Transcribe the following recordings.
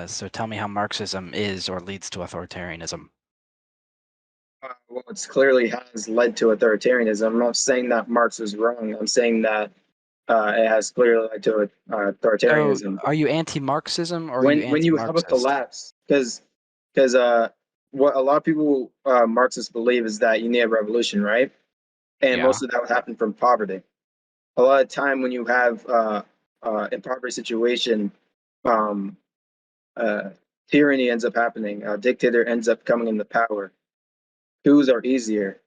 So tell me how Marxism is or leads to authoritarianism. Well, it clearly has led to authoritarianism. I'm not saying that Marx is wrong. I'm saying that it has clearly led to So authoritarianism. are you anti-Marxism or are you When you have a anti-Marxist? collapse, because what a lot of people Marxists believe is that you need a revolution, right? And Yeah. most of that would happen from poverty. A lot of time when you have impoverished situation, um, uh, tyranny ends up happening. A dictator ends up coming into power. Coups are easier,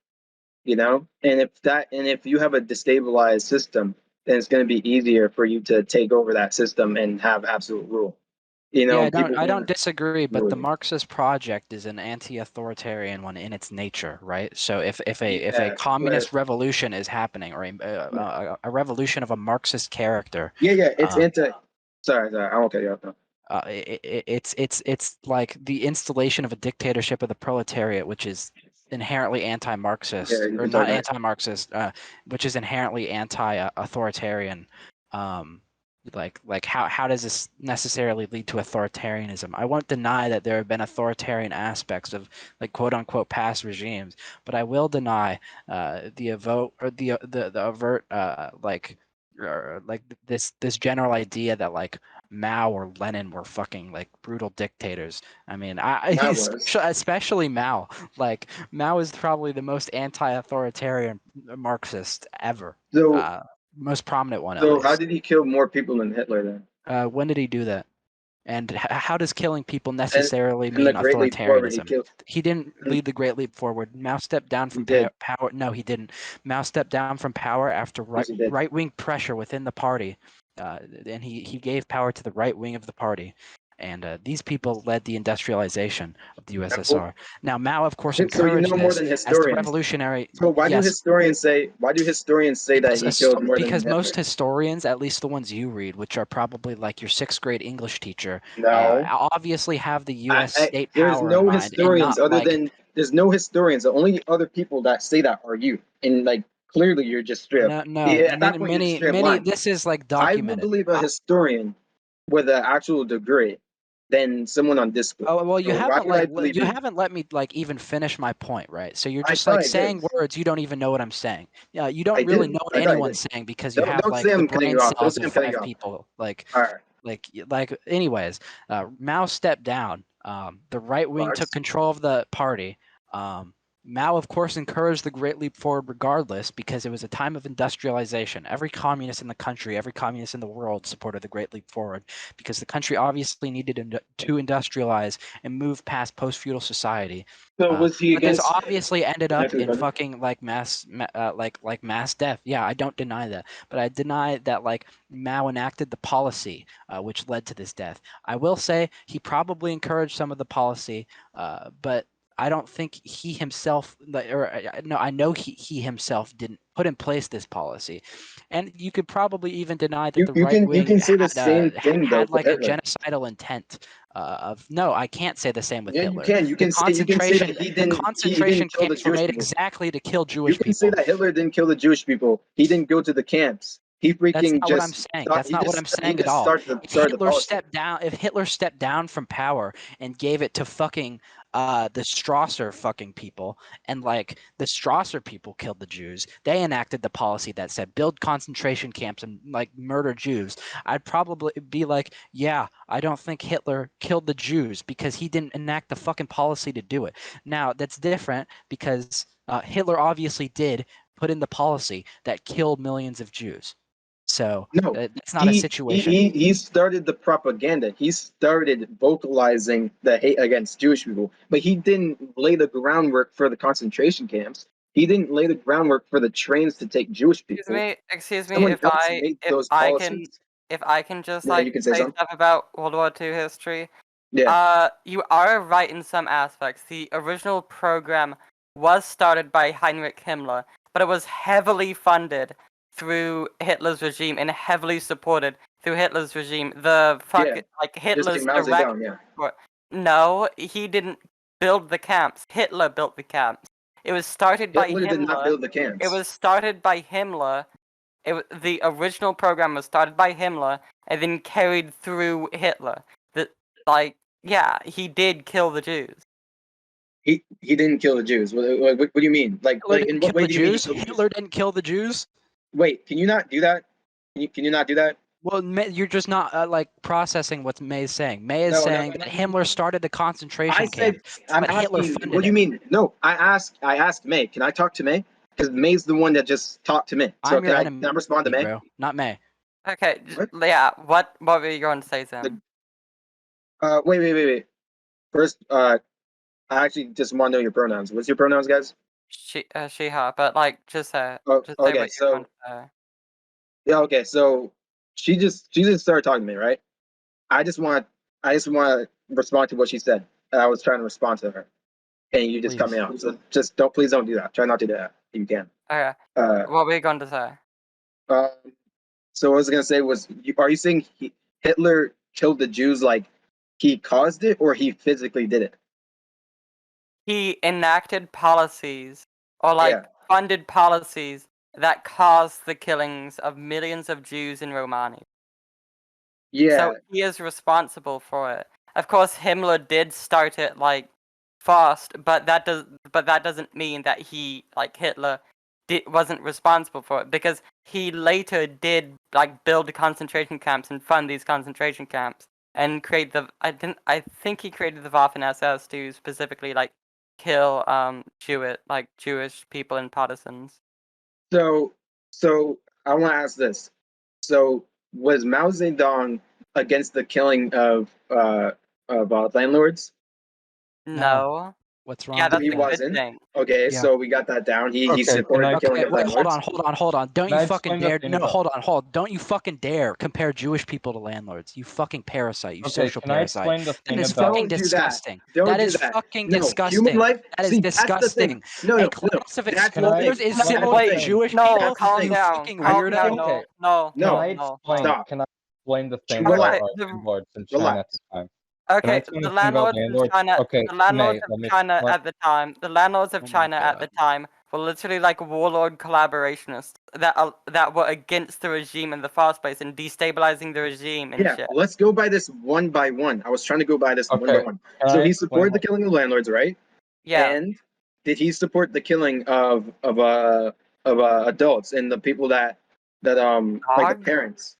you know. And if you have a destabilized system, then it's going to be easier for you to take over that system and have absolute rule. You Yeah, know, people I don't want disagree, but the really, Marxist project is an anti-authoritarian one in its nature, right? So if a yeah, but communist revolution is happening, or a revolution of a Marxist character, yeah, yeah, it's um, anti. Sorry, I won't cut you off. No. it's like the installation of a dictatorship of the proletariat, which is inherently Yeah, anti-Marxist, you or can talk not next. anti-Marxist, which is inherently anti-authoritarian. Um, like how does this necessarily lead to authoritarianism? I won't deny that there have been authoritarian aspects of like quote unquote past regimes, but I will deny the avert or the avert like this general idea that like Mao or Lenin were fucking like brutal dictators. I mean, That was especially Mao. Like Mao is probably the most anti-authoritarian Marxist ever. so. Uh, Most prominent one at So how least. did he kill more people than Hitler then? When did he do that? And how does killing people And necessarily in the mean Great Leap Forward, he authoritarianism? killed. He didn't And lead the Great Leap Forward. Mao stepped down he from did. power. No, he didn't. Mao stepped down from power after Yes, he did. right-wing pressure within the party, and he gave power to the right wing of the party. And these people led the industrialization of the USSR. Now, Mao, of course, So you encouraged know more this than as the historians. revolutionary. So why do Yes, historians say? Why do historians say that he killed more than because Hitler? most historians, at least the ones you read, which are probably like your sixth grade English teacher, No, obviously have the U.S. state there's power in no mind, and historians not other like than there's no historians. The only other people that say that are you, and like clearly you're just straight up. no Yeah, at that many point you're just many straight up many. lying. This is like I will documented. believe a historian with an actual degree than someone on Discord. Oh well, So why would I believe you you? haven't let me like even finish my point, right? So you're I just thought like I did. saying words you don't even know what I'm saying. Yeah, you I don't really did. know what I thought I anyone's did. saying because you have Don't say like the I'm cutting brain you off. Don't cells say of I'm cutting you five off. people. All right. Anyways, Mao stepped down. The right wing took Fox. control of the party. Um, Mao, of course, encouraged the Great Leap Forward regardless because it was a time of industrialization. Every communist in the country, every communist in the world supported the Great Leap Forward because the country obviously needed to industrialize and move past post-feudal society. So was he But this against? obviously ended Can I up ask you a in question? fucking like like mass death. Yeah, I don't deny that, but I deny that like Mao enacted the policy which led to this death. I will say he probably encouraged some of the policy, but I don't think he himself, no, I know he himself didn't put in place this policy, and you could probably even deny that the right You wing can say the same thing though had for like a Hitler. genocidal intent. Of no, I can't say the same with Yeah, you Hitler. can. You can say that The he didn't concentration kill the camps were Jewish made people. exactly to kill You Jewish can say people. that Hitler didn't kill the Jewish people. He didn't go to the camps. He That's freaking not what I'm just saying. thought That's not what I'm he saying at just all. started the policy. If Hitler stepped down from power and gave it to fucking the Strasser fucking people, and like the Strasser people killed the Jews, they enacted the policy that said build concentration camps and like murder Jews. I'd probably be like, yeah, I don't think Hitler killed the Jews because he didn't enact the fucking policy to do it. Now that's different because Hitler obviously did put in the policy that killed millions of Jews. So No, that's not a situation. he started the propaganda. He started vocalizing the hate against Jewish people, but he didn't lay the groundwork for the concentration camps. He didn't lay the groundwork for the trains to take Jewish people. Excuse me Someone else made those policies. if I can just Yeah, you like can say say something. stuff about World War II history. Yeah, You are right in some aspects. The original program was started by Heinrich Himmler, but it was heavily funded through Hitler's regime and heavily supported through Hitler's regime. yeah. Just like Hitler's Mao direct Zedong. Yeah, support. No, he didn't build the camps. Hitler built the camps. It was started by Hitler did not Himmler. build the It camps. was started by Himmler. The original program was started by Himmler and then carried through Hitler. like, yeah, he did kill the Jews. He didn't kill the Jews. What do you mean? Like Hitler in didn't what kill way the do you mean he Jews. killed the Jews? Hitler didn't kill the Jews. Wait, can you not do that? Can you not do that? Well, you're just not like processing what May is saying. May is No, saying that Himmler started the I concentration said camp, I'm but Hitler asking. funded What do you it. mean? No, I asked May. Can I talk to May? Because May's the one that just talked to me. So I'm your enemy, can I respond to May? bro, not May. Okay, What? yeah. What were you going to say, Sam? Wait. First, I actually just want to know your pronouns. What's your pronouns, guys? She, her. But like, just say Oh, what okay. you're going to say. Yeah, okay. So she just started talking to me, right? I just want to respond to what she said. And I was trying to respond to her, and you just cut Please. me off. So please don't do that. Try not to do that if you can. Okay, Uh, what were you going to say? um, so what I was gonna say was, are you saying Hitler killed the Jews like he caused it, or he physically did it? He enacted policies or like Yeah. funded policies that caused the killings of millions of Jews in Romania. Yeah. So he is responsible for it. Of course, Himmler did start it like first, but that doesn't mean that he, like Hitler, wasn't responsible for it, because he later did like build concentration camps and fund these concentration camps and create the I think he created the Waffen SS to specifically like kill Jewish people and partisans. So I want to ask this. So was Mao Zedong against the killing of landlords? No. What's wrong? Yeah, with that's He a that? good wasn't. thing. Okay, Yeah. so we got that down. He Okay, supported can I- the killing Okay, of wait, landlords. hold on. Don't Can you I fucking explain the dare? thing No, about- hold on. Don't you fucking dare compare Jewish people to landlords. You fucking parasite. You Okay, social can I parasite. explain the That thing is about- fucking Don't do that. disgusting. Don't That do is that. fucking No, disgusting. human life. That is See, that's the disgusting. thing. No, A class of that's the explorers thing. is Can I similar to explain? Jewish No, people. calm You down. fucking Calm weirdo. down. Okay. No. No, Can I explain? stop. Can I explain the thing Relax. about landlords in China Relax. at the time? Okay, explain the the thing about landlords in landlords? China, Okay, the landlords May, let of me- China let- at the time, the landlords of Oh my China at the God. time were literally like warlord collaborationists that were against the regime in the first place and destabilizing the regime and Yeah, shit. let's go by this one by one. I was trying to go by this one by Okay, one. can So I he explain supported the what- killing of landlords, right? Yeah. And did he support the killing of adults and the people that like the Dogs? parents,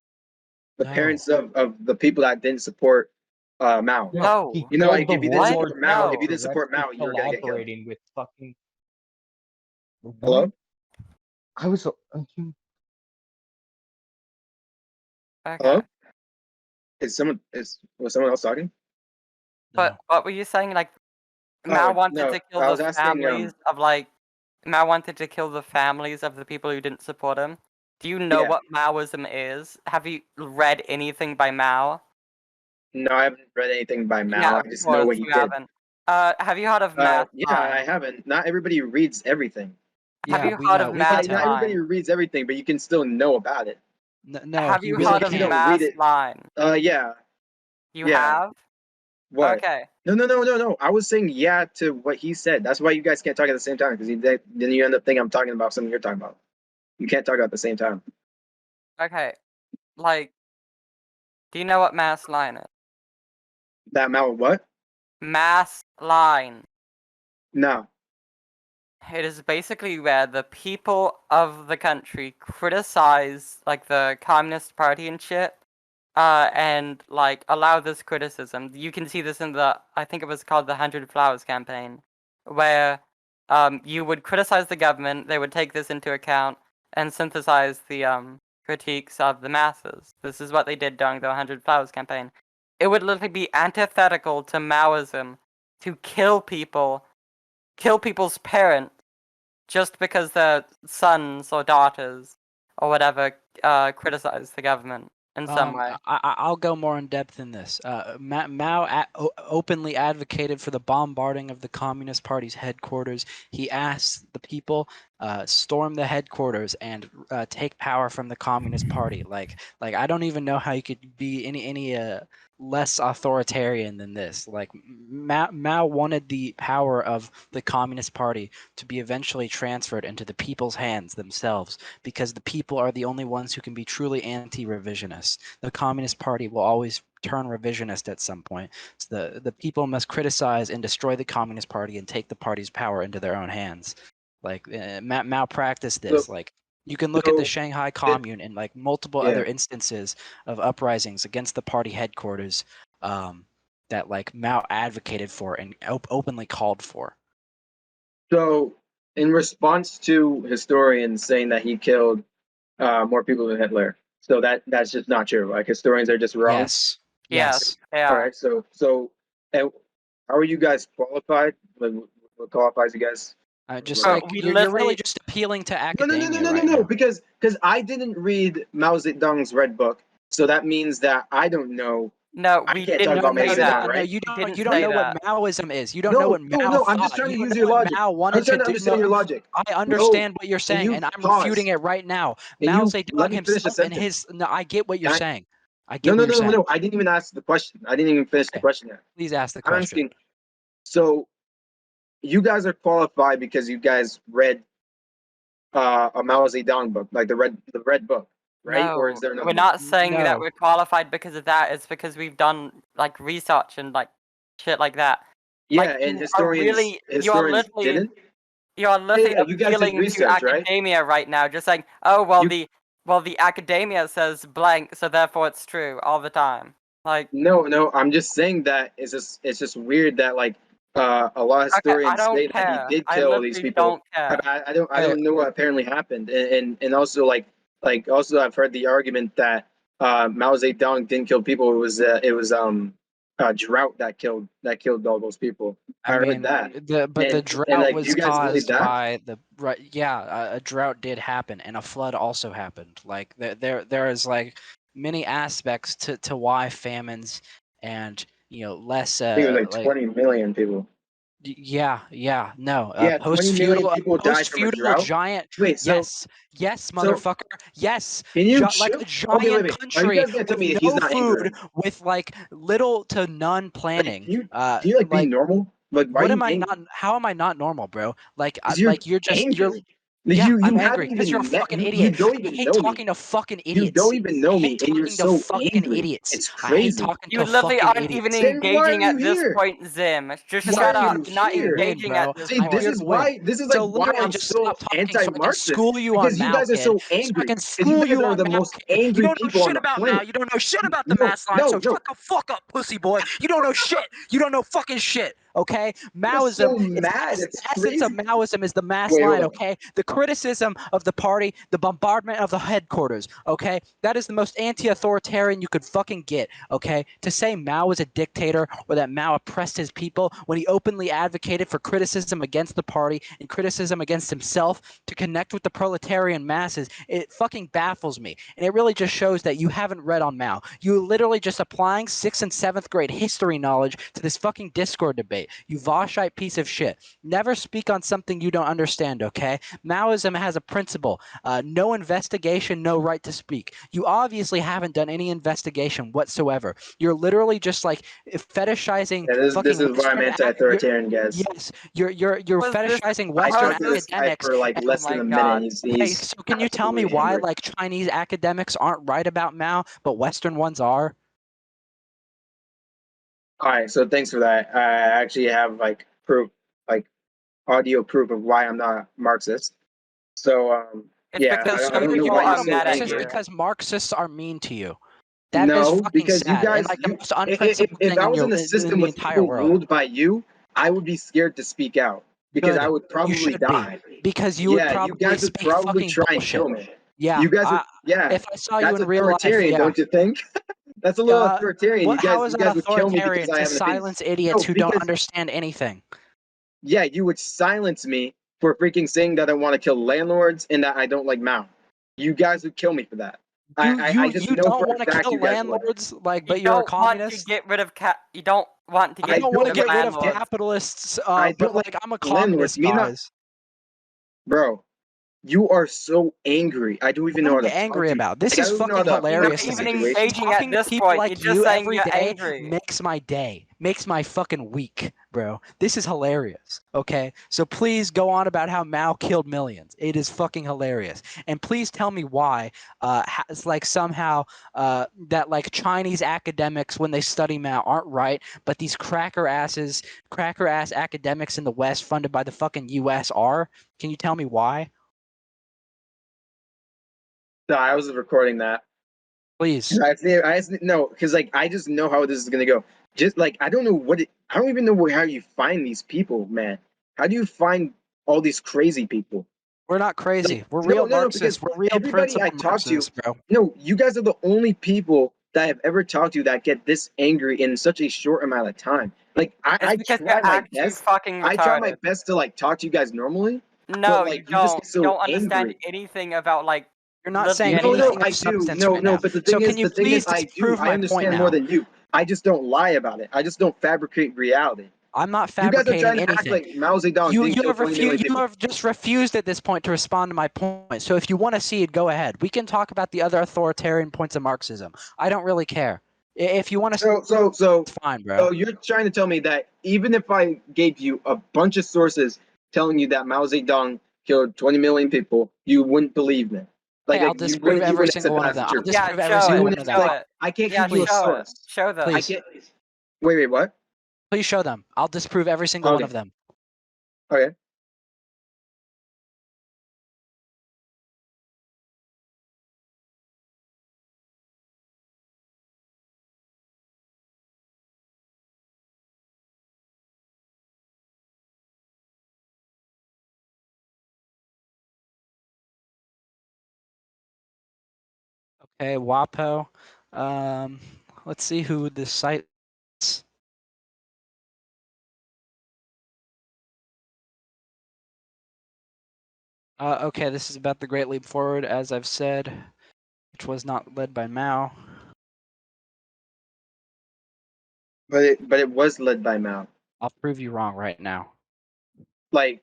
the No. parents of the people that didn't support Mao? No. He You know, killed if the you didn't warlords support Mao, No. if you didn't support Mao, you were gonna get killed. collaborating with fucking. Hello? I was. Okay. Hello? Was someone else talking? But what were you saying? Like, Mao wanted no, to kill I was the asking, families of like, Mao wanted to kill the families of the people who didn't support him. Do you know Yeah. what Maoism is? Have you read anything by Mao? No, I haven't read anything by Mao. Yeah, I of just know course what he you did. haven't. Have you heard of mass Yeah, line? I haven't. Not everybody reads everything. Have Yeah, you we heard know. of We mass can Not tell. everybody line? reads everything, but you can still know about it. No, Have he you really heard of you can't. don't mass read it. line? Yeah. You Yeah. have? What? Okay. No. I was saying yeah to what he said. That's why you guys can't talk at the same time, because then you end up thinking I'm talking about something you're talking about. You can't talk at the same time. Okay. Like, do you know what mass line is? That Mao what? Mass line. No. It is basically where the people of the country criticize like the Communist Party and shit, and like allow this criticism. You can see this in I think it was called the 100 Flowers campaign, where you would criticize the government, they would take this into account and synthesize the critiques of the masses. This is what they did during the 100 Flowers campaign. It would literally be antithetical to Maoism to kill people's parents just because their sons or daughters or whatever criticize the government in some way. I'll go more in depth in this. Mao openly advocated for the bombarding of the Communist Party's headquarters. He asked the people storm the headquarters and take power from the Communist Party. Like I don't even know how you could be any less authoritarian than this. Like Mao wanted the power of the Communist Party to be eventually transferred into the people's hands themselves, because the people are the only ones who can be truly anti-revisionist. The Communist Party will always turn revisionist at some point. So the people must criticize and destroy the Communist Party and take the party's power into their own hands. Like Mao practiced this. Like you can look at the Shanghai Commune and like multiple other instances of uprisings against the party headquarters that like Mao advocated for and openly called for. So, in response to historians saying that he killed more people than Hitler, so that's just not true. Like historians are just wrong. Yes. Yes. They All are. right. And how are you guys qualified? What qualifies you guys? Just Bro, like we you're literally- really just appealing to academia No, right now. because I didn't read Mao Zedong's Red Book, so that means that I don't know. No, I we can't didn't talk about say Mao Zedong, that. right? No, you We don't. didn't You don't say know that. what Maoism is. You don't know what Mao No, I'm thought. just trying You to don't use know your what logic. Mao I'm wanted trying to to do. understand your logic. I understand what you're saying, you and I'm pause? refuting it right now. Can Mao you Zedong let me finish the himself and sentence? his. No, I get what you're Can I- saying. I get what you're saying. No. I didn't even ask the question. I didn't even finish the Okay. question yet. Please ask the I'm question. asking. So, you guys are qualified because you guys read a Mao Zedong book, like the Red Book, right? No, or is there another we're not saying that No. we're qualified because of that. It's because we've done like research and like shit like that. Yeah, Like, and you are historians literally didn't. you are literally Yeah, you guys did appealing to research, right? academia right now, just saying, oh well, You- the academia says blank, so therefore it's true all the time. Like, No, I'm just saying that it's just weird that like a lot of okay, I historians don't say that care. he did I kill literally these people. don't care. I don't know what apparently happened, and also like also I've heard the argument that Mao Zedong didn't kill people. It was a drought that killed all those people. I heard that. the And drought like, was you guys believe caused that? by the right. Yeah, a drought did happen, and a flood also happened. Like there is like many aspects to why famines and less I think it was like like 20 million people. yeah no 20 million people died from a post-feudal drought. giant. Wait, so Yes motherfucker, yes. can you Like a chill? giant Wait. Are you country guys gonna tell with me no he's not food, angry? with like little to none planning. Can you like be normal? Like, why What are am you I angry? not? How am I not normal, bro? Like, 'Cause you're you're angry. yeah, You I'm angry haven't because you're a even met fucking you idiot. don't I even hate know me. talking to fucking You idiots. don't even know I me, hate and you're talking to so fucking angry. idiots. It's I hate crazy. talking You to literally fucking aren't even idiots. Then why are engaging at you this here? point, Zim. Just Because shut Why are up. you You're not here? engaging bro. at this See, point. this is why So why literally I'm just so stop talking so I can anti-Marxist, school you because on you Mao, guys are kid. so So I angry. can Because you school guys you are on the Mao, most kid. You angry don't know people on shit the about Mao. planet. You don't know shit about the mass line. So shut the fuck up, pussy boy. You don't know shit. You don't know fucking shit. Okay? I'm so Maoism is mad. the It's essence of crazy. Maoism is the mass Wait, hold line. on. Okay? The criticism of the party, the bombardment of the headquarters. Okay? That is the most anti-authoritarian you could fucking get. Okay? To say Mao was a dictator or that Mao oppressed his people when he openly advocated for criticism against the party and criticism against himself to connect with the proletarian masses, it fucking baffles me. And it really just shows that you haven't read on Mao. You literally just applying 6th and 7th grade history knowledge to this fucking Discord debate. You Voshite piece of shit. Never speak on something you don't understand, okay? Maoism has a principle. No investigation, no right to speak. You obviously haven't done any investigation whatsoever. You're literally just like fetishizing This is why I'm Western anti-authoritarian, guys. Yes, you're Was this fetishizing I Western talked to this guy academics. for like and- less Oh than my a God. minute. Okay, so can you tell me absolutely why angry. like Chinese academics aren't right about Mao, but Western ones are? All right, so thanks for that. I actually have like proof, like audio proof of why I'm not Marxist. So It's yeah, because I don't know people why you're are so mad at Marxist angry. you. because Marxists are mean to you. That is No, fucking because you sad and guys, like the most if unprincipled if thing I in was in a in system the with entire people world. ruled by you, I would be scared to speak out because I Good. would You probably should die. be because you would Yeah, you probably guys would speak probably fucking try and bullshit. kill me. Yeah, You guys would, yeah, if I saw you that's in real life, authoritarian, yeah. don't you think? That's a little authoritarian. How is You that guys would kill me because authoritarian I to have an opinion. silence idiots No, who don't because understand anything? yeah, you would silence me for freaking saying that I want to kill landlords and that I don't like Mao. You guys would kill me for that. I just You know don't for want a to fact kill you guys would. landlords, like, You but you're a don't want to communist. get rid of You don't want to I get don't want to rid of get rid of landlords. capitalists, I but don't like like I'm a landlords. communist, Me not, guys. bro. you are so angry. I don't even know how What to am I talk angry to you. about? This Like, I is don't even know how fucking to You're not hilarious approach to the even me. situation. engaging at Talking to this people point. like You're just you saying every you're day angry. makes my day, makes my fucking week, bro. This is hilarious. Okay, so please go on about how Mao killed millions. It is fucking hilarious, and please tell me why. It's like somehow that like Chinese academics when they study Mao aren't right, but these cracker ass academics in the West funded by the fucking U.S. are. Can you tell me why? No, I was recording that. Please. I just no, because like I just know how this is gonna go. Just like I don't know I don't even know how you find these people, man. How do you find all these crazy people? We're not crazy. Like, We're real no, Marxists. because We're real everybody I principled talk to, Marxists, bro. no, you guys are the only people that I've ever talked to that get this angry in such a short amount of time. Like It's I because try you're my actually best. fucking I try my retarded. best to like talk to you guys normally, but No, you like you just don't. get You so don't understand angry. anything about like You're not literally saying No, anything. anything I of do. substance No, right no, now. but So can you please I do. disprove I my point understand more now? than you. I just don't lie about it. I just don't fabricate reality. I'm not You guys are fabricating trying to act anything. like Mao Zedong didn't kill 20 million You people. have just refused at this point to respond to my point. So if you want to see it, go ahead. We can talk about the other authoritarian points of Marxism. I don't really care. If you want to, So it's fine, bro. you're trying to tell me that even if I gave you a bunch of sources telling you that Mao Zedong killed 20 million people, you wouldn't believe me. Hey, I'll disprove You every wouldn't single accept one that of as them. the I'll truth. disprove Yeah, every show single You it. one wouldn't of accept, them. Show like, it. I can't Yeah, give you a show it. source. Show them. I Please, can't. Wait, what? please show them. I'll disprove every single one Okay. of them. Okay. Okay, WAPO. Let's see who this site is. Okay, this is about the Great Leap Forward, as I've said, which was not led by Mao. But it was led by Mao. I'll prove you wrong right now. Like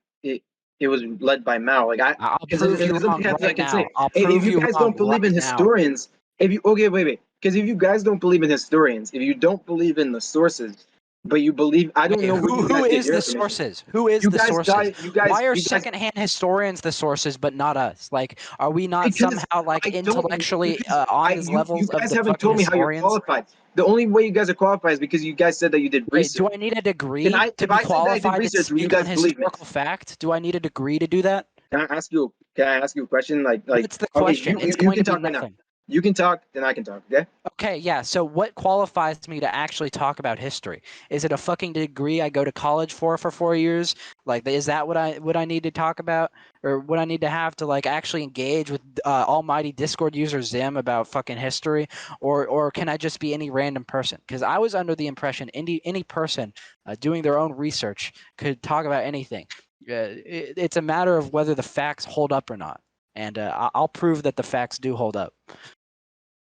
it was led by Mao. Like I'll because prove you there's wrong something else I right can say. now. I'll If prove you you guys wrong don't believe right in now. historians, if you okay, wait, because if you guys don't believe in historians, if you don't believe in the sources, but you believe, I don't know where you Who guys get is your the information. sources? Who is You the guys sources? die. Why are You guys secondhand historians the sources, but not us? Like, are we not because somehow like I don't intellectually because on I these you levels of guys the haven't fucking told me how you're historians? qualified. The only way you guys are qualified is because you guys said that you did Wait, do research. I need a Can degree to if be I said that I did qualified to research, will you speak on guys believe me? historical fact? Do I need a degree to do that? Can I ask you? Can I ask you a question? What's the Okay, question? It's you going to can be talk right now. nothing. You can talk, then I can talk. Okay. Okay, yeah. So what qualifies me to actually talk about history? Is it a fucking degree I go to college for 4 years? Like, is that what I need to talk about, or what I need to have to like actually engage with almighty Discord user Zim about fucking history, or can I just be any random person? Because I was under the impression any person doing their own research could talk about anything. It's a matter of whether the facts hold up or not, and I'll prove that the facts do hold up.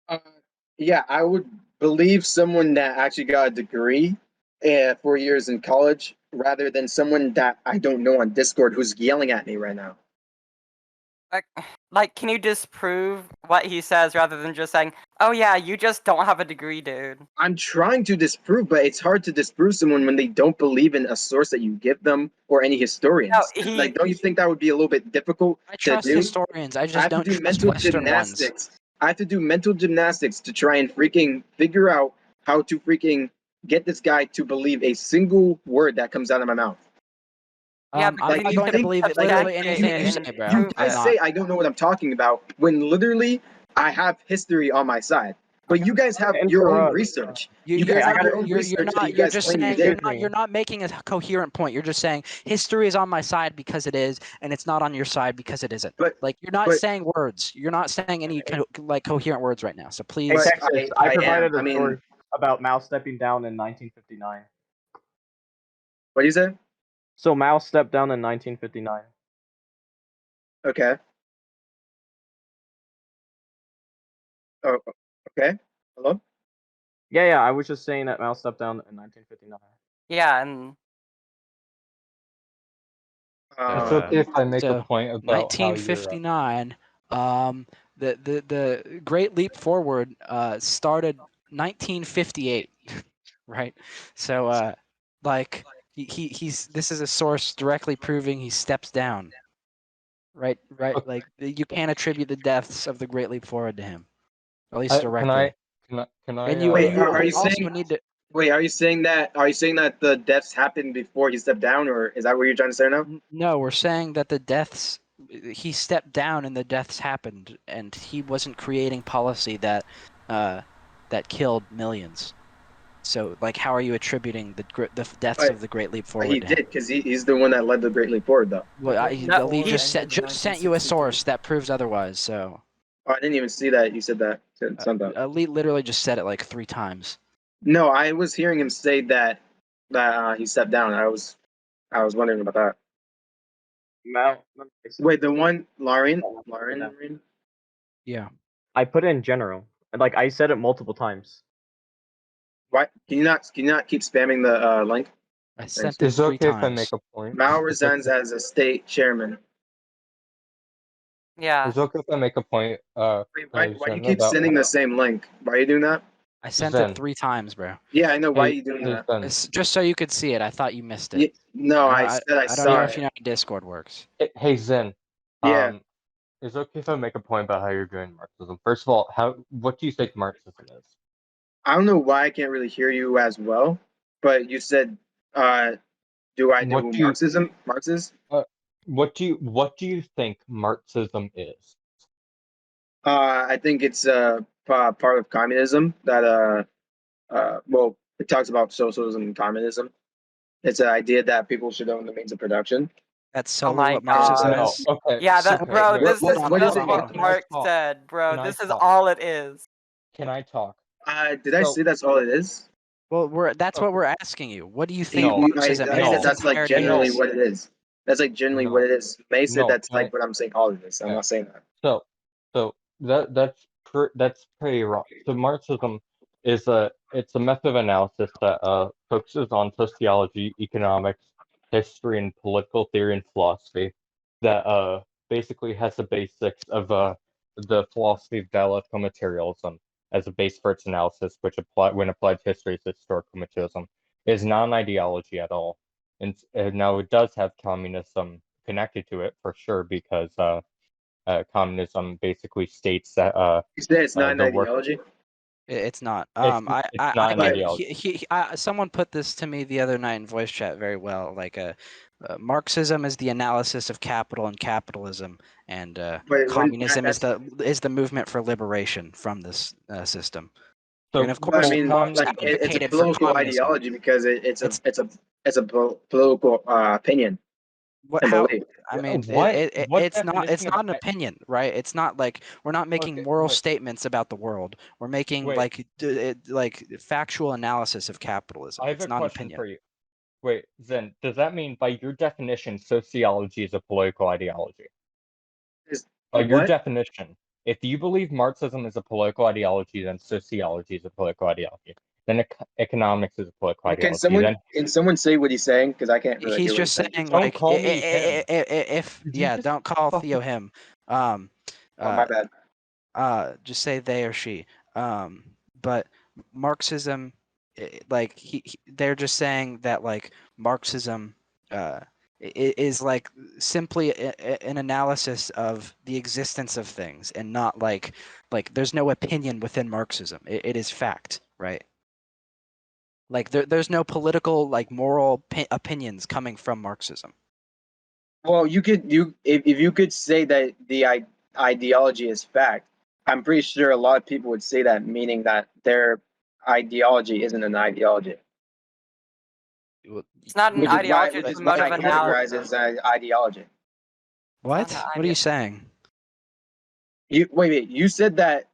Uh, yeah, I would believe someone that actually got a degree 4 years in college rather than someone that I don't know on Discord who's yelling at me right now. Like, can you disprove what he says rather than just saying, "Oh yeah, you just don't have a degree, dude"? I'm trying to disprove, but it's hard to disprove someone when they don't believe in a source that you give them or any No, historians. he. Like, don't you think that would be a little bit difficult I to trust do? historians. I I just have to don't do trust mental Western ones. gymnastics. I have to do mental gymnastics to try and freaking figure out how to freaking get this guy to believe a single word that comes out of my mouth. Yeah, I'm because not you going to can believe object literally it anything you and say, bro. You prove guys it. say I don't know what I'm talking about when literally I have history on my side. But you guys have your own research. You guys have your own research that you You're guys just claim you saying did. you're not making a coherent point. You're just saying history is on my side because it is, and it's not on your side because it isn't. But Like you're not but saying words. You're not saying any like coherent words right now. So Hey, please. but Texas, I I provided am. I a mean, source about Mao stepping down in 1959. what do you say? So Mao stepped down in 1959. Okay. Oh, okay. Hello. Yeah, I was just saying that Mao stepped down in 1959. Yeah, and It's okay if I make so a point about how you're. 1959. The Great Leap Forward started 1958, right? So like he's this is a source directly proving he steps down. Right. Okay. Like you can't attribute the deaths of the Great Leap Forward to him, at least Can directly. I? Can I? And you, Wait, you are you also saying- need to. Wait, are you saying that the deaths happened before he stepped down, or is that what you're trying to say now? No, we're saying that the deaths. He stepped down and the deaths happened, and he wasn't creating policy that killed millions. So, like, how are you attributing the deaths But of the Great Leap Forward? He to him? did, because he's the one that led the Great Leap Forward, though. Well, No, Ali he just sent you a source that proves otherwise. So, Oh, I didn't even see that you said that. Ali literally just said it like 3 times. No, I was hearing him say that he stepped down. I was wondering about that. Wait, the one Lauren? Yeah. I put it in general. Like I said it multiple times. Why can you not keep spamming the link? I sent it It's 3 okay times. if I make a point. Mao It's resigns okay. as a state chairman. Yeah. It's okay if I make a point. Wait, why you Zen, keep about- sending the same link? Why are you doing that? I sent Zen. it 3 times, bro. Yeah, I know. Why are Hey, you doing hey, that? Zen. It's just so you could see it. I thought you missed it. No, I I said I don't saw know it. if you know how Discord works. Hey, Zen. Yeah. It's okay if I make a point about how you're doing Marxism. First of all, what do you think Marxism is? I don't know why I can't really hear you as well, but you said, do I know What who do you- Marx is? What do you think Marxism is? I think it's part of communism that well, it talks about socialism and communism. It's an idea that people should own the means of production. That's Oh solely my what Marxism God. is. Okay. Yeah, that okay, bro, wait, this what- is what this is is it? what Can I Mark talk? said, bro. Can I This is talk? all it is. Can I talk? Did I So- say that's all it is? Well, that's what Okay. we're asking you. What do you think No, Marxism I is? said Its that's like entirety generally is? what it is. That's like generally No. what it is. May said No, that's can I- like what I'm saying all of this. I'm Yeah. not saying that. So that's pretty wrong. So Marxism is it's a method of analysis that focuses on sociology, economics, history, and political theory and philosophy. That basically has the basics of the philosophy of dialectical materialism as a base for its analysis, which when applied to history is historical materialism. It is not an ideology at all. And now it does have communism connected to it for sure because communism basically states that You said it's not an the work- ideology. It's not. It's not an ideology. Someone put this to me the other night in voice chat very well. Like, Marxism is the analysis of capital and capitalism, and Wait, communism is that's- the movement for liberation from this system. So, And of course, I mean, Marx like it's a advocated for political communism. ideology because it's a political opinion What? and How? belief. I mean, What it's not definition of an opinion, right? It's not like we're not making Okay, moral wait. statements about the world. We're making Wait. like factual analysis of capitalism. I have It's a not an question opinion. for you. Wait, Zen, does that mean by your definition sociology is a political ideology? Is- By your what? definition, if you believe Marxism is a political ideology, then sociology is a political ideology. Then economics is a political Can ideology. someone say what he's saying? Because I can't really He's hear what just he's saying. saying Don't like call me him. if Did you yeah, just don't call fucking- Theo him. Oh, my bad. Just say they or she. But Marxism, like they're just saying that like Marxism is like simply an analysis of the existence of things, and not like there's no opinion within Marxism. It is fact, right? Like there's no political like moral opinions coming from Marxism. Well, if you could say that the ideology is fact, I'm pretty sure a lot of people would say that, meaning that their ideology isn't an ideology. It's not an Which is why, ideology. which It's is a why mode I of categorize it analysis. as an ideology. What? not What are you saying? Wait. You said that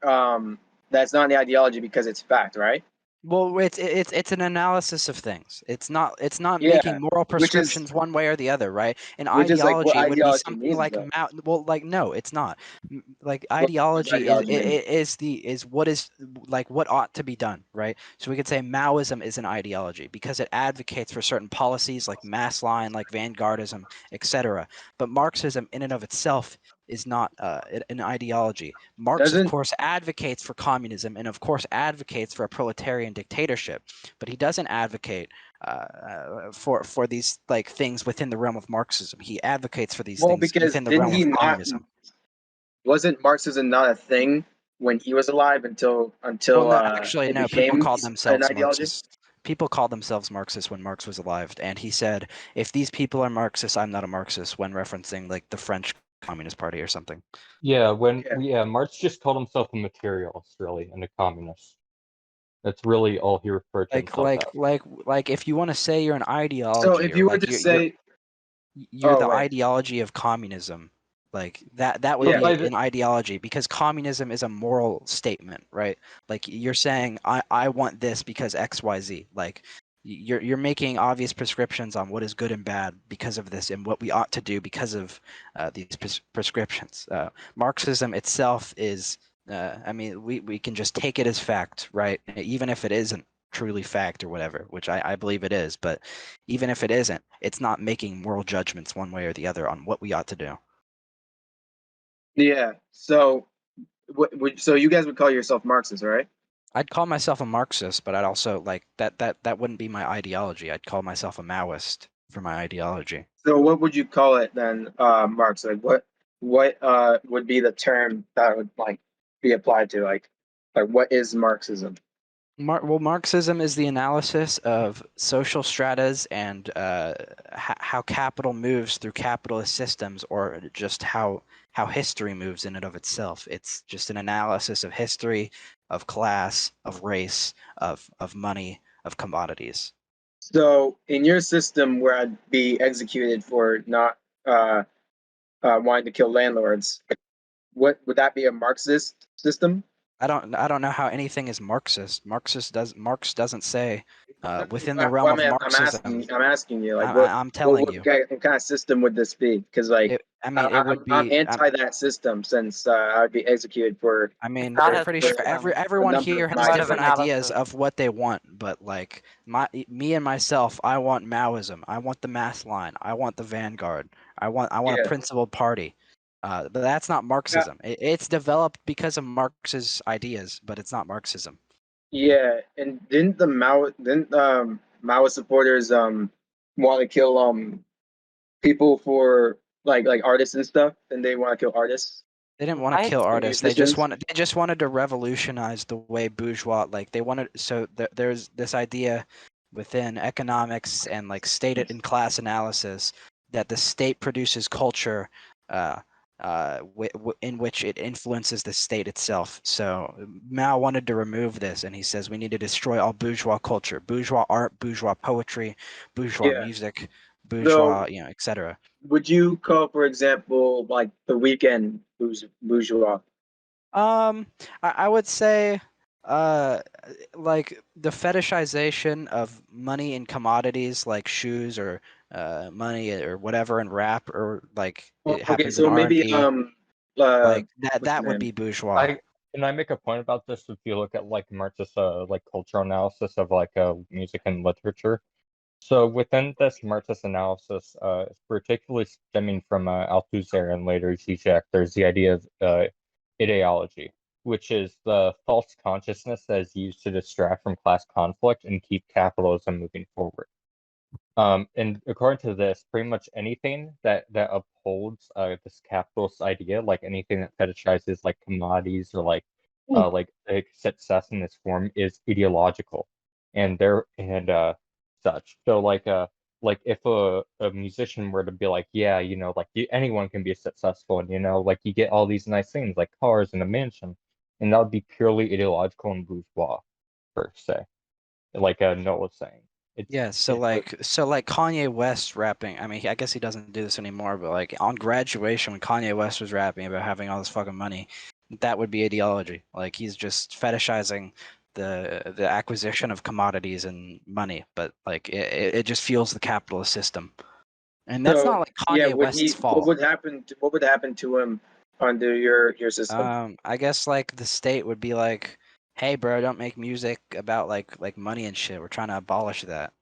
that's not the ideology because it's fact, right? Well, it's an analysis of things. It's not Yeah, making moral which is prescriptions one way or the other, right? An like what ideology would be ideology something means, like though. well, like no, it's not. Like What does ideology ideology mean? is what is like what ought to be done, right? So we could say Maoism is an ideology because it advocates for certain policies like mass line, like vanguardism, etc. But Marxism in and of itself is not an ideology. Marx, of Doesn't course, advocates for communism and, of course, advocates for a proletarian dictatorship, but he doesn't advocate for these like things within the realm of Marxism. He advocates for these well things because within the didn't realm he of not? communism. Wasn't Marxism not a thing when he was alive Well, until no, actually, it no. People became called an themselves ideology? Marxists. People called themselves Marxists when Marx was alive, and he said, "If these people are Marxists, I'm not a Marxist." When referencing like the French Communist Party or something. Yeah, Yeah. Marx just called himself a materialist, really, and a communist. That's really all he referred to Like himself like as. like like if you want to say you're an So ideology if or you were like to say, you're oh the wait, ideology of communism, like that would But yeah, be by the an ideology because communism is a moral statement, right? Like you're saying I want this because XYZ. Like you're making obvious prescriptions on what is good and bad because of this and what we ought to do because of these prescriptions. Marxism itself is I mean we can just take it as fact, right? Even if it isn't truly fact or whatever, which I believe it is, but even if it isn't, it's not making moral judgments one way or the other on what we ought to do. yeah. So so you guys would call yourself Marxist, right? I'd call myself a Marxist, but I'd also like that wouldn't be my ideology. I'd call myself a Maoist for my ideology. So what would you call it then, Marx? Like what would be the term that would like be applied to like what is Marxism? Well, Marxism is the analysis of social stratas and how capital moves through capitalist systems, or just how history moves in and of itself. It's just an analysis of history, of class, of race, of money, of commodities. So in your system where I'd be executed for not wanting to kill landlords, what would that be a Marxist system? I don't know how anything is Marxist. Marx doesn't say within the realm Well, of Marxism. I'm asking you, like, I'm telling you, what kind of system would this be? Because, like, I mean, it would I'm be. anti that system since I'd be executed for I mean, Not I'm his pretty sure system. a everyone number here of has my Mode of different different. ideas analysis. of what they want, but like me and myself, I want Maoism. I want the mass line. I want the vanguard. I want a Yeah, principled party. But that's not yeah, Marxism. It's developed because of Marx's ideas, but it's not Marxism. yeah. And didn't Mao supporters want to kill people for like artists and stuff? And they want to kill artists They didn't want to Right? kill and artists. musicians. They just wanted to revolutionize the way bourgeois like they wanted. So there's this idea within economics and like state and class analysis that the state produces culture, uh, in which it influences the state itself. So Mao wanted to remove this, and he says we need to destroy all bourgeois culture, bourgeois art, bourgeois poetry, bourgeois Yeah. music, So bourgeois, etc. would you call, for example, like the weekend bourgeois? Um, I would say, uh, like the fetishization of money and commodities like shoes or money or whatever in rap or like Oh, it okay, happens in so maybe R&B, like what's his that would name? be bourgeois. I Can I make a point about this? If you look at like Marxist like cultural analysis of like music and literature, so within this Marxist analysis, particularly stemming from Althusser and later Zizek, there's the idea of ideology, which is the false consciousness that is used to distract from class conflict and keep capitalism moving forward. And according to this, pretty much anything that upholds this capitalist idea, like anything that fetishizes like commodities or like success in this form, is ideological, and such. So like if a musician were to be like, yeah, like anyone can be successful, and like you get all these nice things like cars and a mansion, and that would be purely ideological and bourgeois per se, like Noah was saying. It's Yeah, so like Kanye West rapping. I mean, I guess he doesn't do this anymore, but like on Graduation when Kanye West was rapping about having all this fucking money, that would be ideology. Like he's just fetishizing the acquisition of commodities and money, but like it just fuels the capitalist system, and that's not like yeah, Kanye West's fault. what would happen to him under your system? I guess like the state would be like, hey, bro, don't make music about like money and shit. We're trying to abolish that.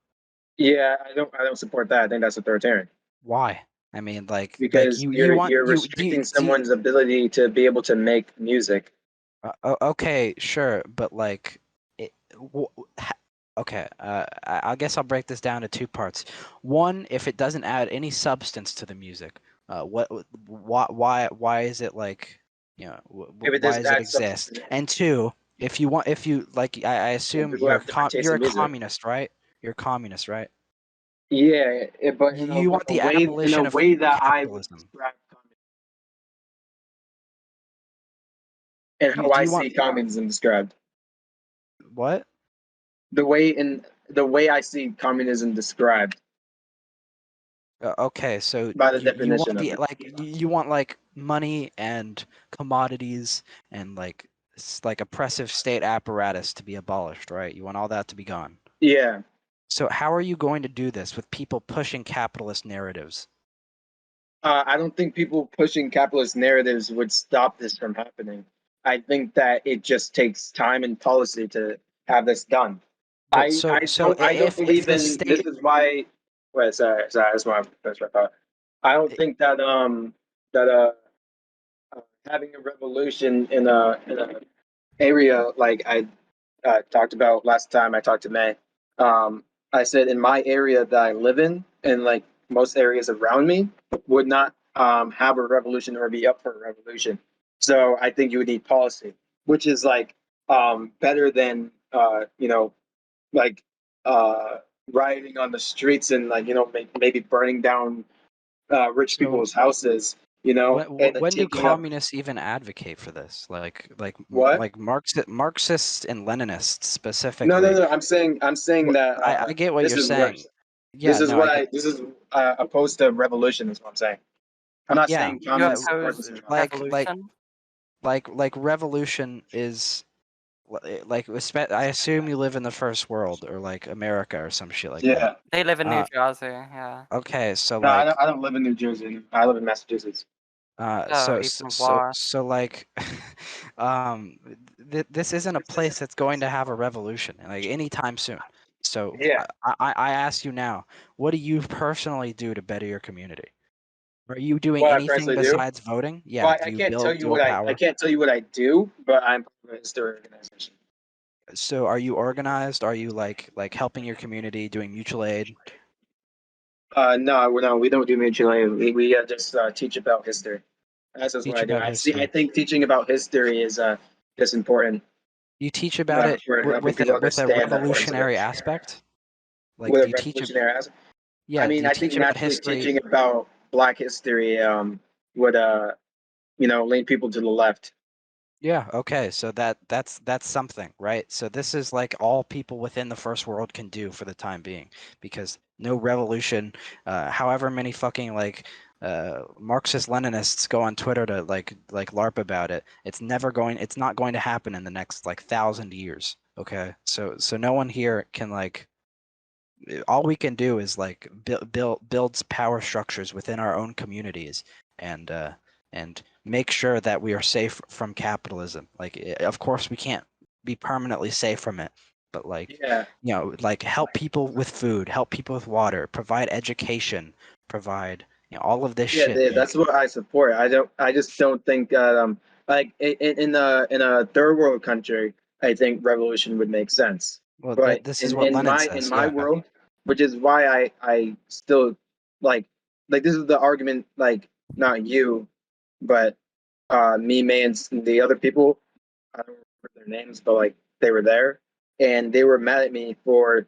Yeah, I don't support that. I think that's authoritarian Why? I mean, like because you want you're you restricting someone's ability to be able to make music. okay, sure, but like, okay, I guess I'll break this down to two parts. One, if it doesn't add any substance to the music, why is it like, you know, If it why doesn't does it add substance exist? to it, And two, if you like, I assume people have different tastes you're in a music. communist, right? You're a communist, right? Yeah, but You want the abolition in a of way that I would capitalism. describe communism and how Do I you want see communism described. what? The way I see communism described Okay, so by the you want definition of the it. you want like money and commodities and like like oppressive state apparatus to be abolished, right? You want all that to be gone. Yeah. So how are you going to do this with people pushing capitalist narratives? I don't think people pushing capitalist narratives would stop this from happening. I think that it just takes time and policy to have this done. But so I don't if believe the in this state is why wait, sorry, that's my thought. I don't think that that having a revolution in a area like I talked about last time I talked to May. I said in my area that I live in, and like most areas around me, would not have a revolution or be up for a revolution. So I think you would need policy, which is like better than like uh, rioting on the streets and like maybe burning down rich so people's houses, and then when do taking up communists even advocate for this? what? Like Marxists and Leninists No, no, specifically. no. I'm saying that I get what this you're is saying. worse. Yeah, no, I get. This is opposed to revolution. Is what I'm saying. I'm not Yeah, saying You communists support oppose this. like revolution? revolution is I assume you live in the first world or like America or some shit like that. Yeah. They live in New Uh, Jersey, yeah. okay, so No, like I don't live in New Jersey. I live in Massachusetts. Oh, even worse. so like this isn't a place that's going to have a revolution like anytime soon. So Yeah. I ask you now, what do you personally do to better your community? Are you doing What I anything personally do? besides voting? Well, Yeah, do I you can't tell build you dual I power? can't tell you what I do, but I'm part of a history organization. So are you organized? Are you like helping your community, doing mutual aid? No, we don't do mutual aid. We just teach about history. That's just what Teach I do. about I history. think teaching about history is important You teach about it for helping with people a understand the importance of revolutionary it. aspect. Like, With do a you teach it? revolutionary aspect. I Yeah, do mean, you I think teach about naturally history? teaching about Black history would lean people to the left. Yeah, okay. So that's something, right? So this is like all people within the first world can do for the time being, because no revolution, however many fucking like Marxist Leninists go on Twitter to like LARP about it, it's not going to happen in the next like 1,000 years. Okay, so no one here can like all we can do is like builds power structures within our own communities and make sure that we are safe from capitalism. Like, of course, we can't be permanently safe from it, but like, Yeah, like help people with food, help people with water, provide education, provide all of this yeah, shit. that's what I support. I just don't think like in a third world country, I think revolution would make sense. Well, But this is what Lenin in says. my Yeah. world, which is why I still like this is the argument, like not you, but me, May, and the other people. I don't remember their names, but like they were there, and they were mad at me for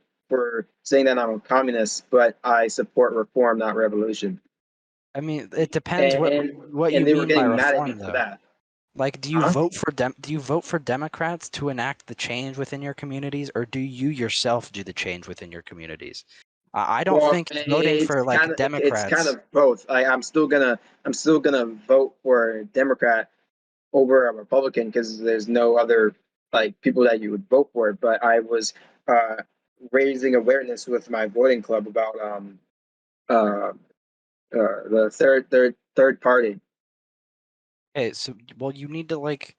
saying that I'm a communist, but I support reform, not revolution. I mean, it depends And what you they were mean by getting mad at me reform, for though. that. Like, Huh? do you vote for Democrats to enact the change within your communities, or do you yourself do the change within your communities? I don't Well, think voting for like it's kind Democrats. of both. I'm still gonna vote for a Democrat over a Republican because there's no other like people that you would vote for, but I was raising awareness with my voting club about the third party. Okay, so well, you need to like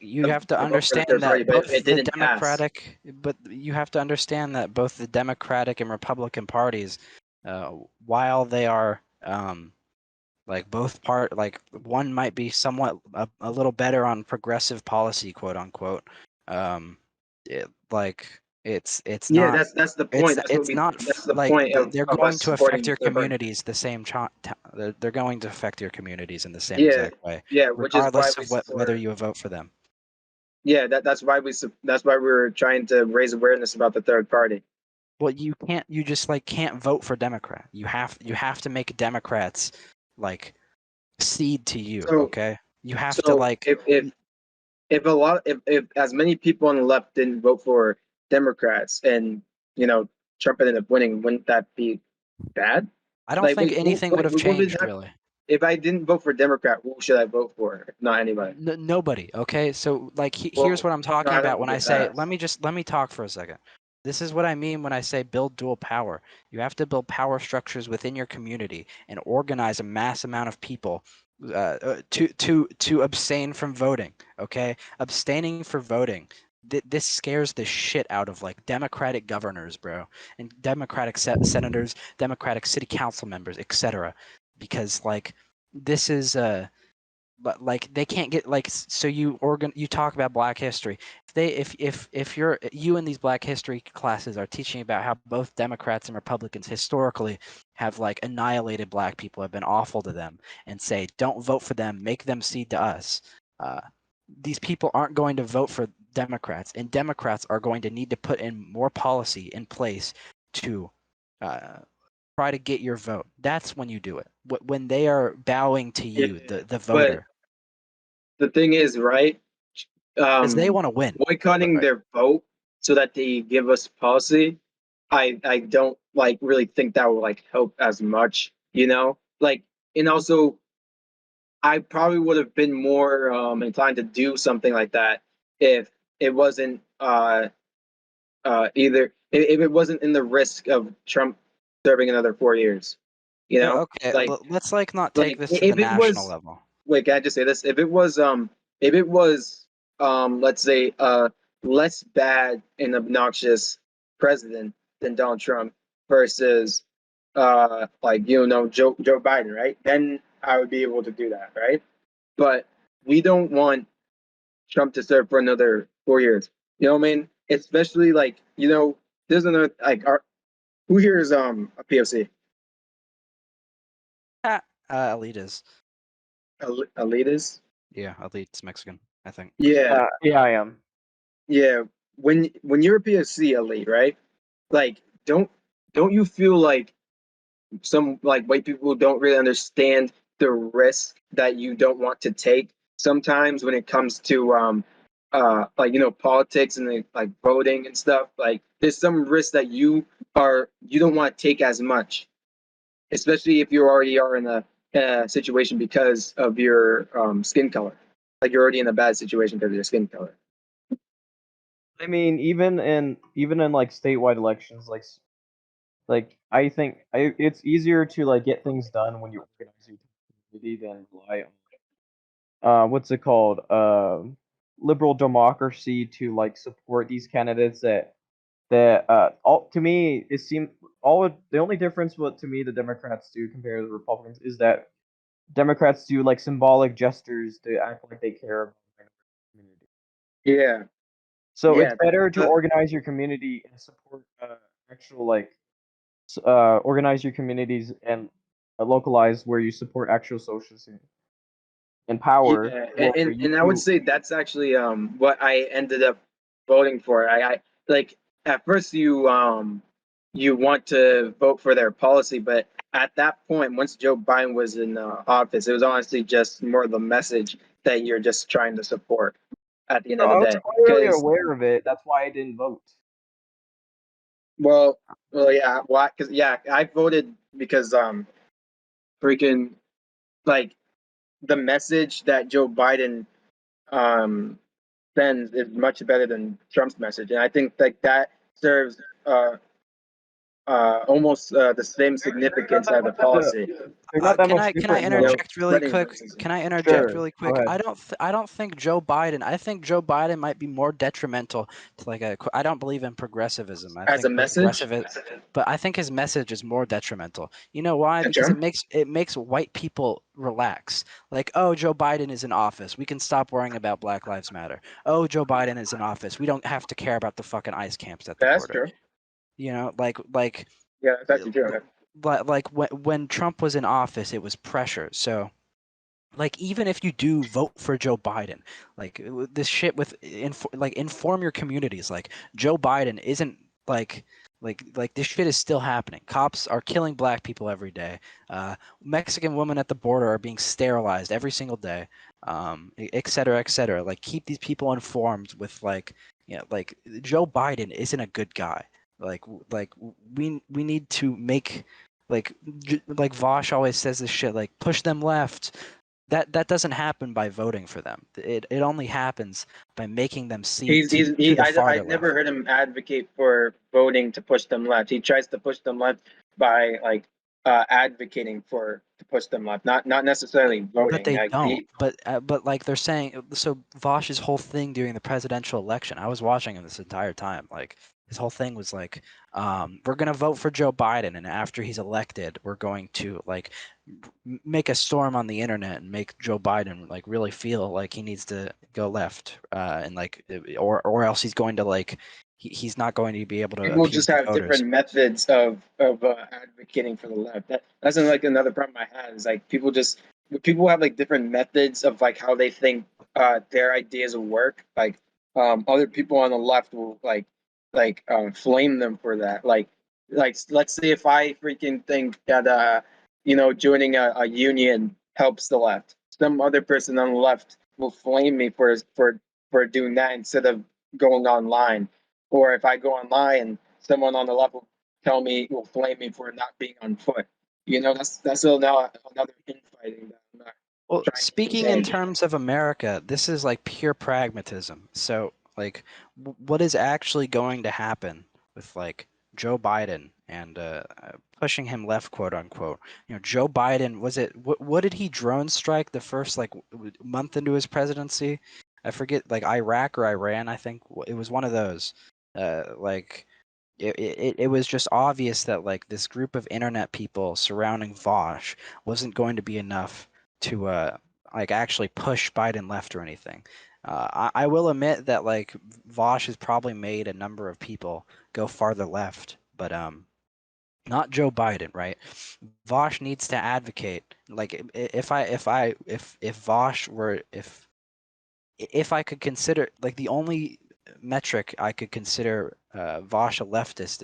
you To- have to to vote for the understand third party, that but both it the didn't pass. Democratic, but you have to understand that both the Democratic and Republican parties, while they are like both like one might be somewhat a little better on progressive policy, quote unquote. Like it's Yeah, not that's the point. That's the like point they're of going us to affect supporting your third party. communities the same they're going to affect your communities in the same Yeah, exact way, yeah, which is why regardless we of whether support. you vote for them. Yeah, that's why we're trying to raise awareness about the third party. Well, you just like can't vote for Democrat. You have to make Democrats like cede to you, So okay? You have to so like if as many people on the left didn't vote for Democrats and Trump ended up winning, wouldn't that be bad? I don't Like, think anything would have what would changed happen really. if I didn't vote for Democrat? Who should I vote for? If not anybody. Nobody, okay? So like here's Well, what I'm no, talking I don't about think when I it say does. let me talk for a second. This is what I mean when I say build dual power. You have to build power structures within your community and organize a mass amount of people to abstain from voting, okay? Abstaining for voting. This scares the shit out of like Democratic governors, bro, and Democratic senators, Democratic city council members, etc. Because like this is but like they can't get like so you talk about Black history. If you in these Black history classes are teaching about how both Democrats and Republicans historically have like annihilated Black people, have been awful to them, and say don't vote for them, make them cede to us. uh, these people aren't going to vote for Democrats, and Democrats are going to need to put in more policy in place to uh, try to get your vote. That's when you do it. When they are bowing to Yeah, you, the but voter, the thing is, right? because they want to win. Boycotting Right. their vote so that they give us policy, I don't like really think that will like help as much, like, and also I probably would have been more inclined to do something like that if it wasn't either if it wasn't in the risk of Trump serving another 4 years, Okay, like let's like not take like this to the if it national was level. wait, can I just say this? If it was let's say less bad and obnoxious president than Donald Trump versus like Joe Biden, right? Then I would be able to do that, right? But we don't want Trump to serve for another 4 years. You know what I mean? Especially like, there's another like who here is a POC? Ah, Elitas. Elitist? Yeah, Elite's Mexican, I think. Yeah. Yeah, I am. Yeah, when you're a PSC elite, right? Like, don't you feel like some like white people don't really understand the risk that you don't want to take sometimes when it comes to like politics and like voting and stuff. Like, there's some risk that you don't want to take as much, especially if you already are in a situation because of your skin color. Like, you're already in a bad situation because of your skin color. I mean, even in like statewide elections, like I think it's easier to like get things done when you organize your community than rely on what's it called liberal democracy to like support these candidates that all to me it seemed the only difference what to me the Democrats do compared to the Republicans is that Democrats do like symbolic gestures to act like they care about the community. Yeah, So it's yeah. better to organize your community and support actual like organize your communities and localize where you support actual socialism and power Yeah, where and I would you say that's actually what I ended up voting for. I like at first you want to vote for their policy, but at that point, once Joe Biden was in office, it was honestly just more of the message that you're just trying to support at the end no, of I the was day. clearly Because aware of it. That's why I didn't vote. well, yeah, why? Because yeah, I voted because freaking like the message that Joe Biden um sends is much better than Trump's message, and I think like that serves almost the same significance as the policy. They're not that Can much I different. interject really spreading quick? racism. Can I interject Sure, really go quick? ahead. I don't think Joe Biden. I think Joe Biden might be more detrimental to like a. I don't believe in progressivism. I As a think message, but I think his message is more detrimental. You know why? to Because Trump, it makes white people relax. Like, oh, Joe Biden is in office. We can stop worrying about Black Lives Matter. Oh, Joe Biden is in office. We don't have to care about the fucking ICE camps at the that's border. true. You know, Yeah, that's actually true. but like when Trump was in office, it was pressure. So like even if you do vote for Joe Biden, like this shit with inform your communities. Like Joe Biden isn't like this shit is still happening. Cops are killing black people every day. Mexican women at the border are being sterilized every single day. Et cetera, et cetera. Like keep these people informed with like like Joe Biden isn't a good guy. Like we need to make like Vosh always says this shit like push them left. That doesn't happen by voting for them. It only happens by making them see to the I farther never left. heard him advocate for voting to push them left. He tries to push them left by like advocating for to push them left, not necessarily But voting. they Like, don't. But like they're saying, so Vosh's whole thing during the presidential election, I was watching him this entire time. Like his whole thing was like, we're gonna vote for Joe Biden, and after he's elected, we're going to like make a storm on the internet and make Joe Biden like really feel like he needs to go left, and like or else he's going to like he's not going to be able to people appease just the have voters. different methods of advocating for the left. That's like another problem I had is like people have like different methods of like how they think their ideas will work. Like other people on the left will flame them for that. Like let's say if I freaking think that joining a union helps the left, some other person on the left will flame me for doing that instead of going online. Or if I go online, someone on the left will flame me for not being on foot. That's now another infighting that I'm not Well, trying to speaking in engage. terms of America, this is like pure pragmatism. So, like, what is actually going to happen with like Joe Biden and pushing him left, quote unquote? Joe Biden was it? What did he drone strike the first like month into his presidency? I forget, like Iraq or Iran. I think it was one of those. Like it was just obvious that like this group of internet people surrounding Vosh wasn't going to be enough to like actually push Biden left or anything. I will admit that like Vosh has probably made a number of people go farther left, but not Joe Biden, right? Vosh needs to advocate. Like if Vosh were if I could consider like the only metric I could consider Vosh a leftist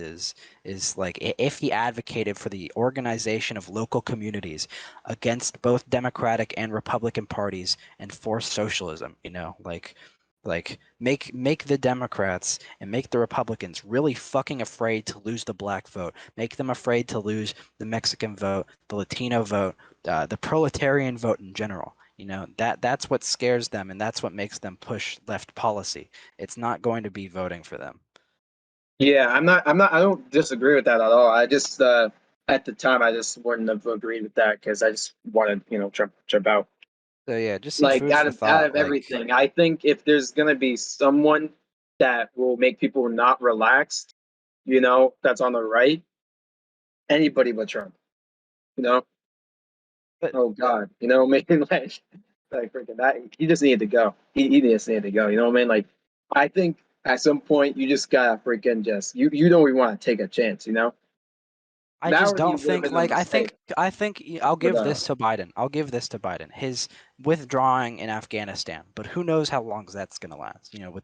is like if he advocated for the organization of local communities against both Democratic and Republican parties and for socialism, like make the Democrats and make the Republicans really fucking afraid to lose the black vote, make them afraid to lose the Mexican vote, the Latino vote, the proletarian vote in general. That's what scares them, and that's what makes them push left policy. It's not going to be voting for them. Yeah, I don't disagree with that at all. I just at the time I just wouldn't have agreed with that because I just wanted Trump out. So yeah, just some Like food out for of out thought. of everything, I think if there's gonna be someone that will make people not relaxed, that's on the right, anybody but Trump. You know, But oh God, maybe like freaking that he just needed to go. He just needed to go. You know what I mean? Like I think at some point you just gotta freaking just you don't even want to take a chance. I That just would don't have think been a like mistake. I think I'll But give this to Biden. I'll give this to Biden. His withdrawing in Afghanistan, but who knows how long that's gonna last? With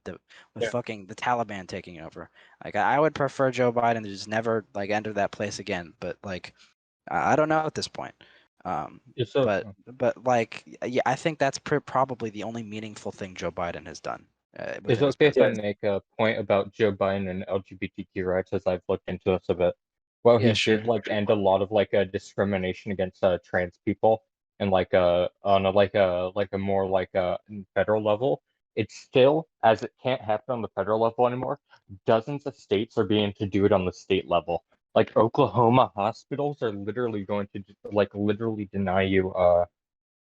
yeah. fucking the Taliban taking over. Like I would prefer Joe Biden to just never like enter that place again. But like I don't know at this point. It's a, But like yeah, I think that's probably the only meaningful thing Joe Biden has done Is within it his okay if I presidency. make a point about Joe Biden and LGBTQ rights as I've looked into this a bit? Well, Yeah, he sure. did like end a lot of like discrimination against trans people and like on a like a more like federal level. it's still, as it can't happen on the federal level anymore, dozens of states are beginning to do it on the state level. Like Oklahoma hospitals are literally going to literally deny you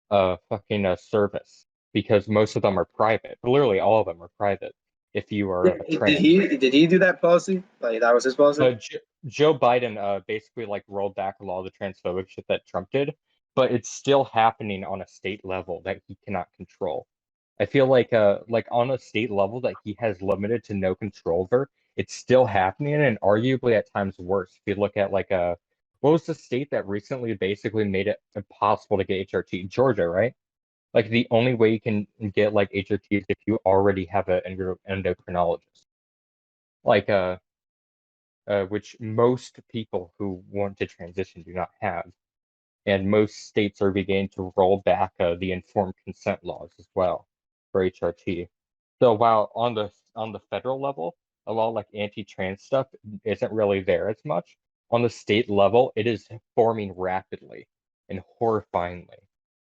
fucking service because most of them are private. Literally all of them are private. If you are trans. Did he do that policy? Like that was his policy? Joe Biden basically like rolled back a lot of the transphobic shit that Trump did, but it's still happening on a state level that he cannot control. I feel like on a state level that he has limited to no control over, it's still happening and arguably at times worse. If you look at what was the state that recently basically made it impossible to get HRT? Georgia, right? Like the only way you can get like HRT is if you already have an endocrinologist. Like which most people who want to transition do not have. And most states are beginning to roll back the informed consent laws as well for HRT. So while on the federal level, a lot of like anti-trans stuff isn't really there as much, on the state level, it is forming rapidly and horrifyingly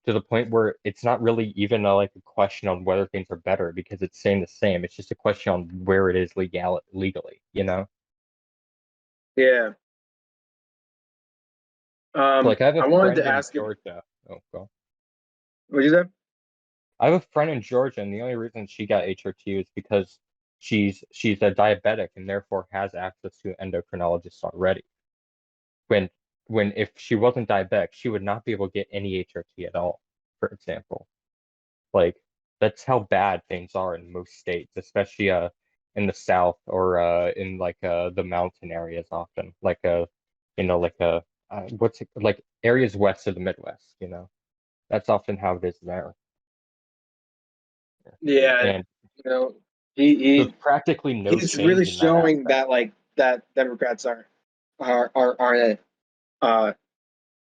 to the point where it's not really even like a question on whether things are better because it's saying the same. It's just a question on where it is legally, you know? Yeah. Like I have a I wanted friend to in ask you. Georgia. Oh, go. What you say? I have a friend in Georgia, and the only reason she got HRT is because she's a diabetic and therefore has access to an endocrinologist already. When if she wasn't diabetic, she would not be able to get any HRT at all, for example. Like that's how bad things are in most states, especially in the South or in the mountain areas often. What's it like areas west of the Midwest, you know. That's often how it is there. Yeah, And you know, he there's practically no he's really change in that showing aspect. that like that Democrats aren't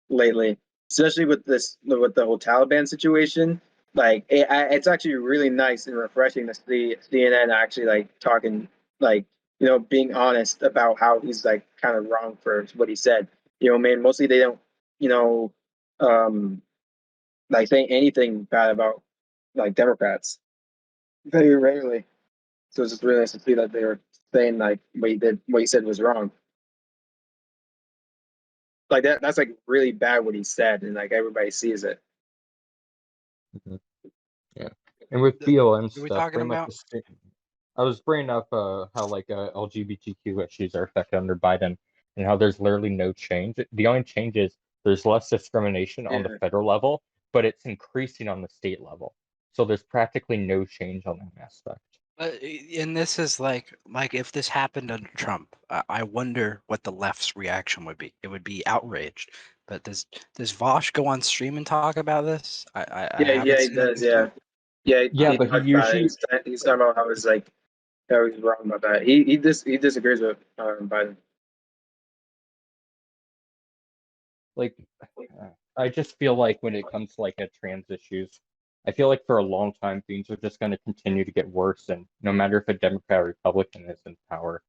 lately, especially with the whole Taliban situation. Like it's actually really nice and refreshing to see CNN actually like talking like being honest about how he's like kind of wrong for what he said. Man, mostly they don't you know um like say anything bad about like Democrats very rarely. So it's just really nice to see that they were saying like what he said was wrong. Like that's like really bad what he said, and like everybody sees it. Mhm. Yeah. And with BLM Who are we stuff, talking pretty much about? the same. I was bringing up how LGBTQ issues are affected under Biden and how there's literally no change. The only change is there's less discrimination on the Yeah. federal level, but it's increasing on the state level. So there's practically no change on that aspect. And this is like if this happened under Trump, I wonder what the left's reaction would be. It would be outraged. But does Vosh go on stream and talk about this? I Yeah, haven't he seen him does. do so. Yeah, Yeah, he but he talked about it. usually He's talking about how it's like how he's wrong about that. He disagrees with Biden. like I just feel like when it comes to trans issues, I feel like for a long time things are just going to continue to get worse, and no matter if a Democrat or Republican is in power,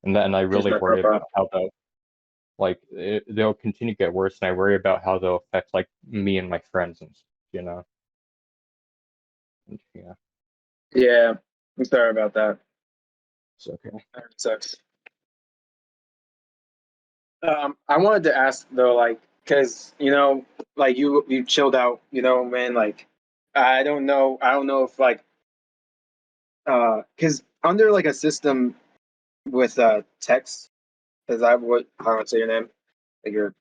and I Here's really my worry profile. about how they'll continue to get worse, and I worry about how they'll affect me and my friends and stuff, you know. And, yeah, Yeah, I'm sorry about that. it's okay. That sucks. I wanted to ask though, like, because like you chilled out, man. Like, I don't know if like, because under like a system with text, is that what I don't say your name, like your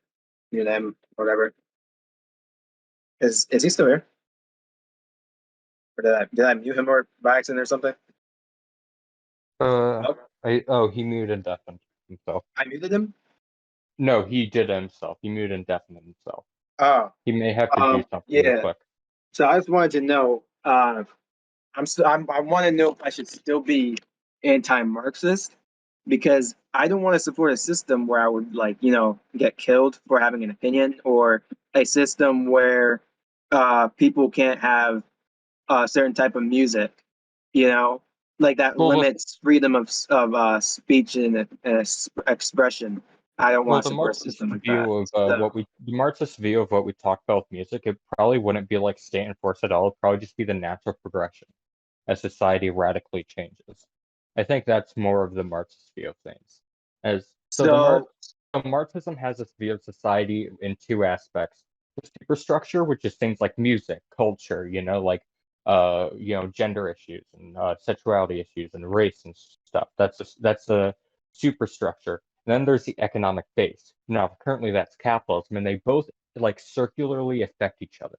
name, whatever. Is he still here? Or did I mute him or by accident or something? Uh, Oh, he muted deafened himself. I muted him. No, he did it himself. He muted and deafened himself. Oh, He may have to do something real yeah. quick. So I just wanted to know. I want to know if I should still be anti-Marxist because I don't want to support a system where I would like get killed for having an opinion or a system where people can't have a certain type of music, you know, like that Well, limits freedom of speech and expression. I don't want to the support a Marxist system like that. view of So, the Marxist view of what we talk about with music, it probably wouldn't be like state enforced at all. It'd probably just be the natural progression. as society radically changes. I think that's more of the Marxist view of things. So Marxism has this view of society in two aspects: the superstructure, which is things like music, culture, gender issues and sexuality issues and race and stuff. That's the superstructure. And then there's the economic base. Now, currently that's capitalism, and they both like circularly affect each other.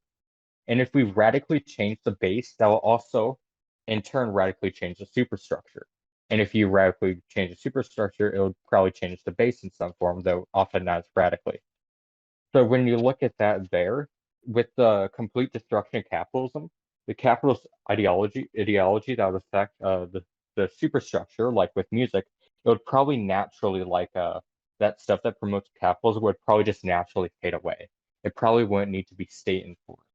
And if we radically change the base, that will also, in turn, radically change the superstructure. And if you radically change the superstructure, it would probably change the base in some form, though often not as radically. So when you look at that there, with the complete destruction of capitalism, the capitalist ideology that would affect the superstructure, like with music, it would probably naturally that stuff that promotes capitalism would probably just naturally fade away. It probably wouldn't need to be state enforced.